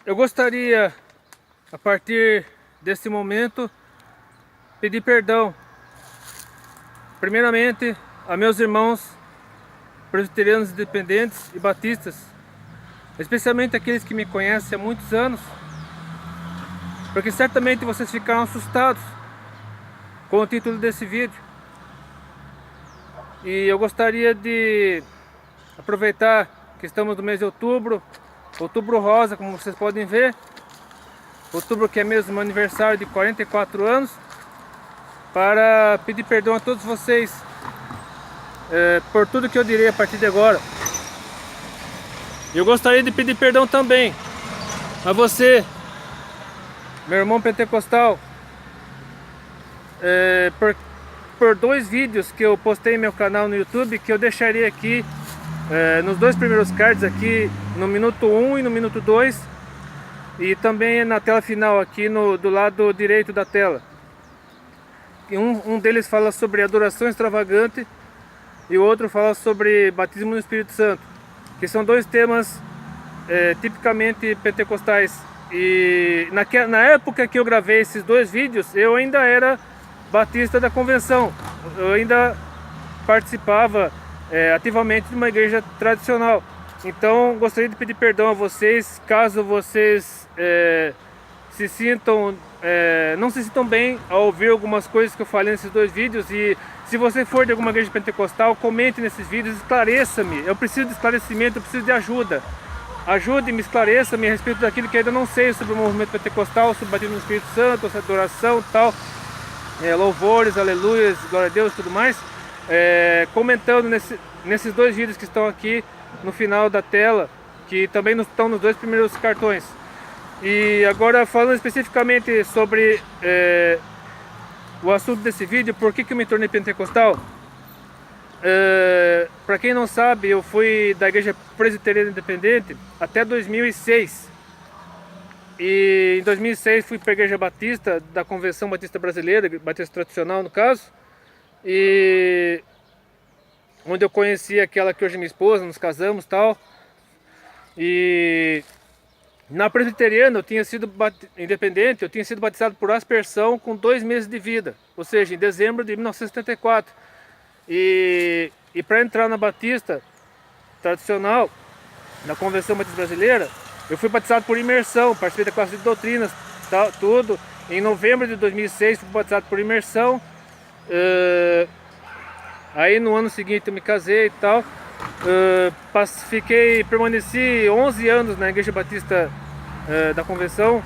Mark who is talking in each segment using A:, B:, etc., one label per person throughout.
A: Eu gostaria, a partir desse momento, pedir perdão, primeiramente, a meus irmãos presbiterianos independentes e batistas, especialmente aqueles que me conhecem há muitos anos, porque certamente vocês ficaram assustados com o título desse vídeo. E eu gostaria de aproveitar que estamos no mês de outubro, outubro rosa, como vocês podem ver, outubro que é mesmo meu aniversário de 44 anos, para pedir perdão a todos vocês por tudo que eu direi a partir de agora. Eu gostaria de pedir perdão também a você, meu irmão pentecostal, por dois vídeos que eu postei em meu canal no YouTube, que eu deixaria aqui nos dois primeiros cards, aqui no minuto 1 e no minuto 2, e também na tela final aqui do lado direito da tela. Um deles fala sobre adoração extravagante e o outro fala sobre batismo no Espírito Santo, que são dois temas tipicamente pentecostais. E na época que eu gravei esses dois vídeos, eu ainda era batista da convenção, eu ainda participava ativamente de uma igreja tradicional. Então gostaria de pedir perdão a vocês, caso vocês não se sintam bem ao ouvir algumas coisas que eu falei nesses dois vídeos. E se você for de alguma igreja pentecostal, comente nesses vídeos, esclareça-me. Eu preciso de esclarecimento, eu preciso de ajuda. Ajude-me, esclareça-me a respeito daquilo que ainda não sei sobre o movimento pentecostal, sobre o batismo no Espírito Santo, adoração e tal, louvores, aleluias, glória a Deus e tudo mais, comentando nesses dois vídeos que estão aqui no final da tela, que também estão nos dois primeiros cartões. E agora, falando especificamente sobre o assunto desse vídeo, por que eu me tornei pentecostal. Para quem não sabe, eu fui da igreja presbiteriana independente até 2006. E em 2006 fui para a igreja batista, da Convenção Batista Brasileira, batista tradicional no caso, e onde eu conheci aquela que hoje é minha esposa, nos casamos e tal. E na presbiteriana eu tinha sido independente, eu tinha sido batizado por aspersão com 2 meses de vida, ou seja, em dezembro de 1974. E para entrar na batista tradicional, na Convenção Batista Brasileira, eu fui batizado por imersão, participei da classe de doutrinas, tal, tudo. Em novembro de 2006 fui batizado por imersão. Aí no ano seguinte eu me casei e tal. Permaneci 11 anos na Igreja Batista da Convenção.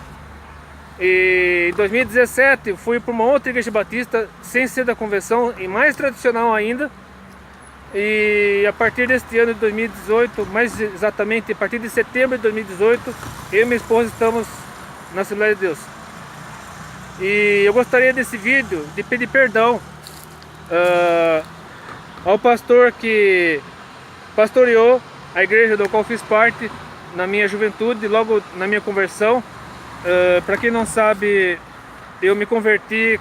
A: E em 2017 eu fui para uma outra igreja batista, sem ser da convenção, e mais tradicional ainda. E a partir deste ano de 2018, mais exatamente a partir de setembro de 2018, eu e minha esposa estamos na Assembleia de Deus. E eu gostaria desse vídeo de pedir perdão ao pastor que pastoreou a igreja da qual fiz parte na minha juventude, logo na minha conversão. Para quem não sabe, eu me converti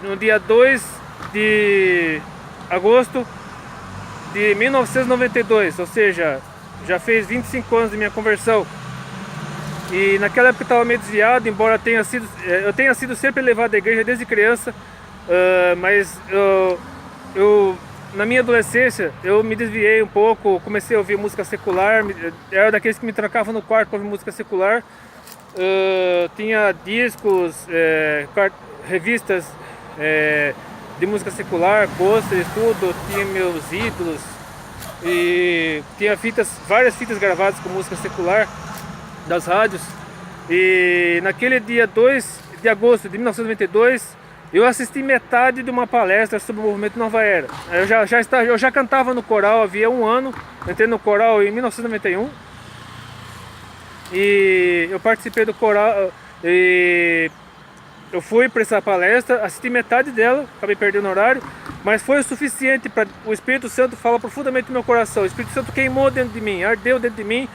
A: no dia 2 de agosto de 1992, ou seja, já fez 25 anos de minha conversão. E naquela época eu estava meio desviado, embora eu tenha sido sempre levado à igreja desde criança, mas na minha adolescência eu me desviei um pouco, comecei a ouvir música secular, era daqueles que me trancavam no quarto para ouvir música secular. Tinha discos, revistas de música secular, pôsteres, tudo, tinha meus ídolos e tinha várias fitas gravadas com música secular das rádios. E naquele dia 2 de agosto de 1992 eu assisti metade de uma palestra sobre o movimento Nova Era. Eu já cantava no coral havia um ano, entrei no coral em 1991. E eu participei do coral, e eu fui para essa palestra, assisti metade dela, acabei perdendo o horário, mas foi o suficiente para o Espírito Santo falar profundamente no meu coração. O Espírito Santo queimou dentro de mim, ardeu dentro de mim,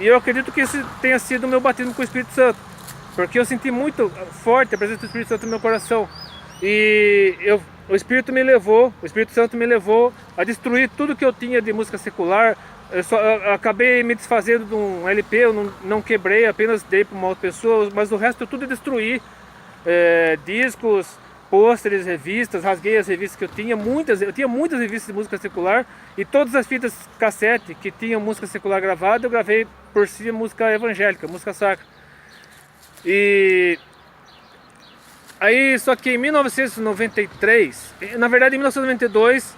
A: e eu acredito que esse tenha sido o meu batismo com o Espírito Santo, porque eu senti muito forte a presença do Espírito Santo no meu coração. E o Espírito Santo me levou a destruir tudo que eu tinha de música secular, eu acabei me desfazendo de um LP, eu não quebrei, apenas dei para uma outra pessoa, mas o resto eu tudo destruí. Discos, pôsteres, revistas, rasguei as revistas que eu tinha muitas revistas de música secular, e todas as fitas cassete que tinham música secular gravada, eu gravei por si música evangélica, música sacra. E aí, só que em 1993, na verdade em 1992,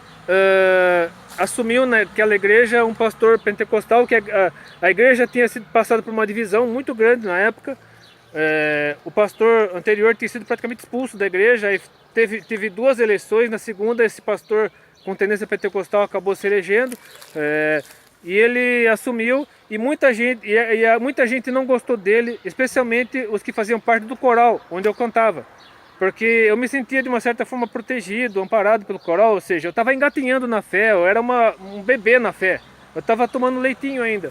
A: assumiu naquela igreja um pastor pentecostal, que a igreja tinha sido passada por uma divisão muito grande na época. O pastor anterior tinha sido praticamente expulso da igreja, e teve duas eleições. Na segunda, esse pastor com tendência pentecostal acabou se elegendo, e ele assumiu, e muita gente não gostou dele, especialmente os que faziam parte do coral onde eu cantava, porque eu me sentia de uma certa forma protegido, amparado pelo coral, ou seja, eu estava engatinhando na fé, eu era um bebê na fé, eu estava tomando leitinho ainda.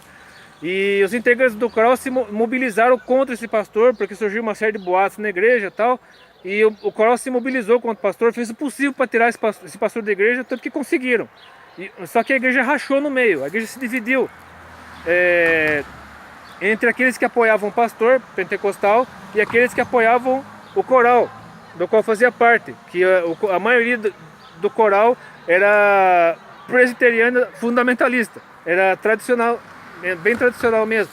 A: E os integrantes do coral se mobilizaram contra esse pastor, porque surgiu uma série de boatos na igreja e tal. E o coral se mobilizou contra o pastor, fez o possível para tirar esse pastor da igreja, tanto que conseguiram. Só que a igreja rachou no meio, a igreja se dividiu entre aqueles que apoiavam o pastor pentecostal e aqueles que apoiavam o coral, do qual fazia parte. Que a maioria do coral era presbiteriana fundamentalista, era tradicional, bem tradicional mesmo.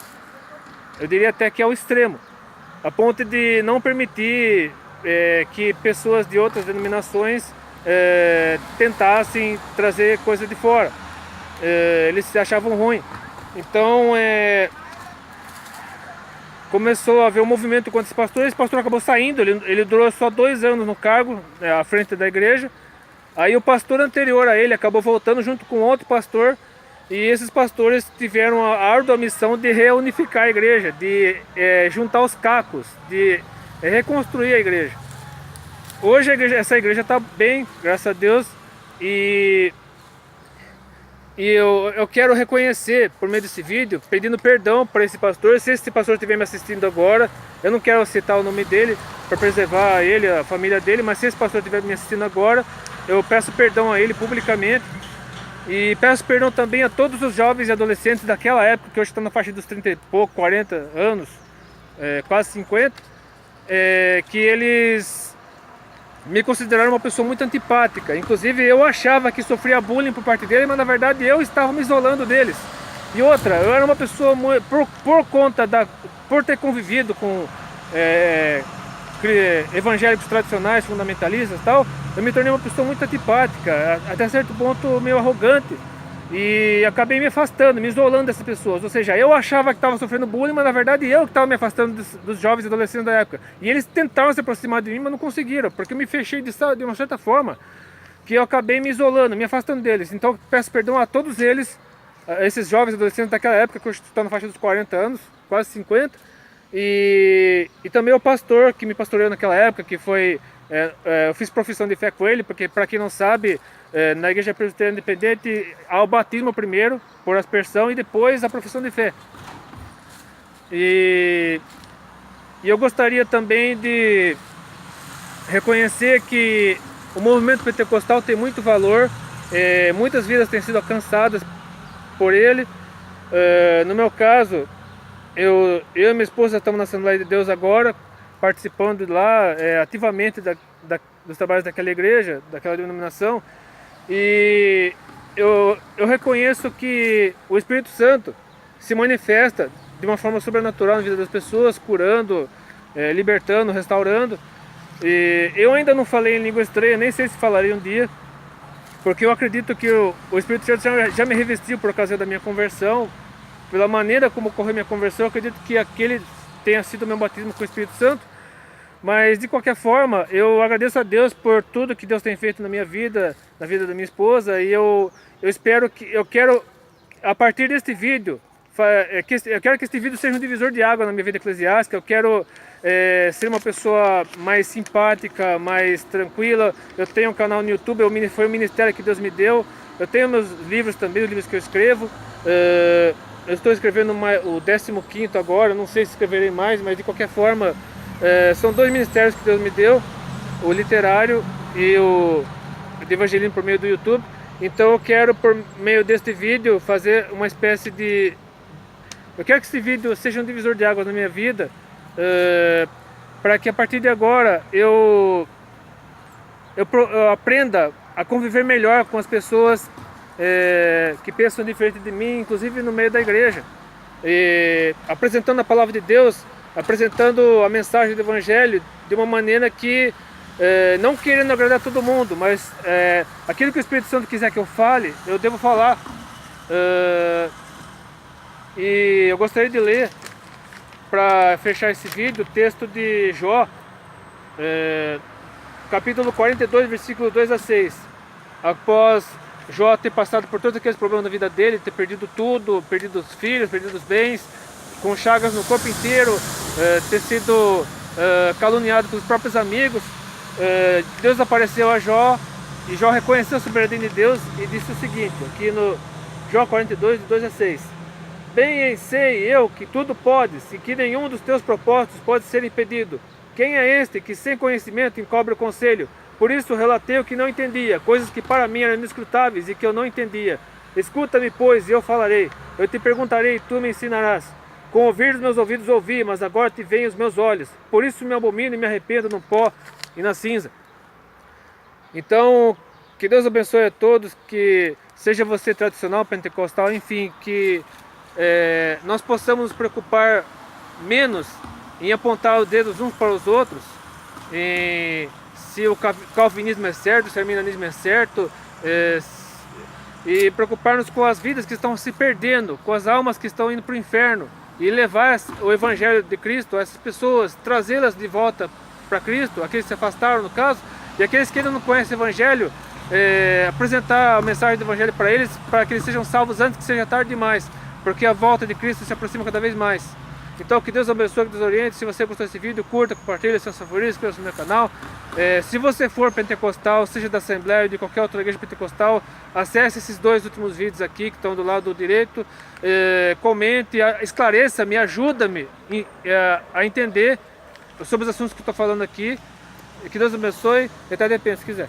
A: Eu diria até que é o extremo, a ponto de não permitir que pessoas de outras denominações tentassem trazer coisa de fora. Eles se achavam ruim. Então começou a haver um movimento contra esse pastor. Esse pastor acabou saindo, ele durou só 2 anos no cargo, à frente da igreja. Aí o pastor anterior a ele acabou voltando junto com outro pastor. E esses pastores tiveram a árdua missão de reunificar a igreja, de juntar os cacos, de reconstruir a igreja. Hoje essa igreja está bem, graças a Deus, e eu quero reconhecer, por meio desse vídeo, pedindo perdão para esse pastor. Se esse pastor estiver me assistindo agora, eu não quero citar o nome dele para preservar ele, a família dele, mas se esse pastor estiver me assistindo agora, eu peço perdão a ele publicamente. E peço perdão também a todos os jovens e adolescentes daquela época, que hoje estão na faixa dos 30 e pouco, 40 anos, quase 50, que eles me consideraram uma pessoa muito antipática. Inclusive eu achava que sofria bullying por parte deles, mas na verdade eu estava me isolando deles. E outra, eu era uma pessoa, por ter convivido com evangélicos tradicionais, fundamentalistas e tal, eu me tornei uma pessoa muito antipática, até certo ponto meio arrogante, e acabei me afastando, me isolando dessas pessoas. Ou seja, eu achava que estava sofrendo bullying, mas na verdade eu que estava me afastando dos jovens e adolescentes da época. E eles tentaram se aproximar de mim, mas não conseguiram, porque eu me fechei de uma certa forma, que eu acabei me isolando, me afastando deles. Então peço perdão a todos eles, a esses jovens e adolescentes daquela época, que eu estou na faixa dos 40 anos, quase 50, e também o pastor que me pastoreou naquela época, que foi... eu fiz profissão de fé com ele, porque, para quem não sabe, na igreja presbiteriana independente há o batismo primeiro, por aspersão, e depois a profissão de fé. E eu gostaria também de reconhecer que o movimento pentecostal tem muito valor, muitas vidas têm sido alcançadas por ele. No meu caso, eu e minha esposa estamos na Assembleia de Deus agora, participando lá ativamente dos trabalhos daquela igreja, daquela denominação. E eu reconheço que o Espírito Santo se manifesta de uma forma sobrenatural na vida das pessoas, curando, libertando, restaurando. E eu ainda não falei em língua estranha, nem sei se falarei um dia, porque eu acredito que o Espírito Santo já me revestiu por causa da minha conversão. Pela maneira como ocorreu minha conversão, eu acredito que aquele tenha sido o meu batismo com o Espírito Santo. Mas de qualquer forma, eu agradeço a Deus por tudo que Deus tem feito na minha vida, na vida da minha esposa. E eu quero, a partir deste vídeo, eu quero que este vídeo seja um divisor de água na minha vida eclesiástica. Eu quero ser uma pessoa mais simpática, mais tranquila. Eu tenho um canal no YouTube, foi um ministério que Deus me deu. Eu tenho meus livros também, os livros que eu escrevo. Eu estou escrevendo o 15º agora, não sei se escreverei mais, mas de qualquer forma, são 2 ministérios que Deus me deu, o literário e o de evangelismo por meio do YouTube. Então eu quero, por meio deste vídeo, fazer uma espécie de... Eu quero que esse vídeo seja um divisor de águas na minha vida, para que a partir de agora eu aprenda a conviver melhor com as pessoas que pensam diferente de mim, inclusive no meio da igreja, apresentando a palavra de Deus, apresentando a mensagem do Evangelho de uma maneira que, não querendo agradar todo mundo, mas aquilo que o Espírito Santo quiser que eu fale, eu devo falar. E eu gostaria de ler, para fechar esse vídeo, o texto de Jó, capítulo 42, versículo 2 a 6. Após Jó ter passado por todos aqueles problemas da vida dele, ter perdido tudo, perdido os filhos, perdido os bens, com chagas no corpo inteiro, ter sido caluniado pelos próprios amigos, Deus apareceu a Jó, e Jó reconheceu a soberania de Deus e disse o seguinte, aqui no Jó 42, de 2 a 6. Bem sei eu que tudo podes, e que nenhum dos teus propósitos pode ser impedido. Quem é este que sem conhecimento encobre o conselho? Por isso relatei o que não entendia, coisas que para mim eram inescrutáveis e que eu não entendia. Escuta-me, pois, e eu falarei. Eu te perguntarei e tu me ensinarás. Com ouvir os meus ouvidos ouvi, mas agora te veem os meus olhos. Por isso me abomino e me arrependo no pó e na cinza. Então, que Deus abençoe a todos, que seja você tradicional, pentecostal, enfim, que nós possamos nos preocupar menos em apontar os dedos uns para os outros, se o calvinismo é certo, se o arminianismo é certo, e preocupar-nos com as vidas que estão se perdendo, com as almas que estão indo para o inferno, e levar o Evangelho de Cristo a essas pessoas, trazê-las de volta para Cristo, aqueles que se afastaram no caso, e aqueles que ainda não conhecem o Evangelho, apresentar a mensagem do Evangelho para eles, para que eles sejam salvos antes que seja tarde demais, porque a volta de Cristo se aproxima cada vez mais. Então que Deus abençoe, que Deus oriente. Se você gostou desse vídeo, curta, compartilhe seus favoritos, inscreva-se no meu canal. Se você for pentecostal, seja da Assembleia ou de qualquer outra igreja pentecostal, acesse esses dois últimos vídeos aqui que estão do lado direito, comente, esclareça-me, ajuda-me a entender sobre os assuntos que eu estou falando aqui. Que Deus abençoe e até depende se quiser.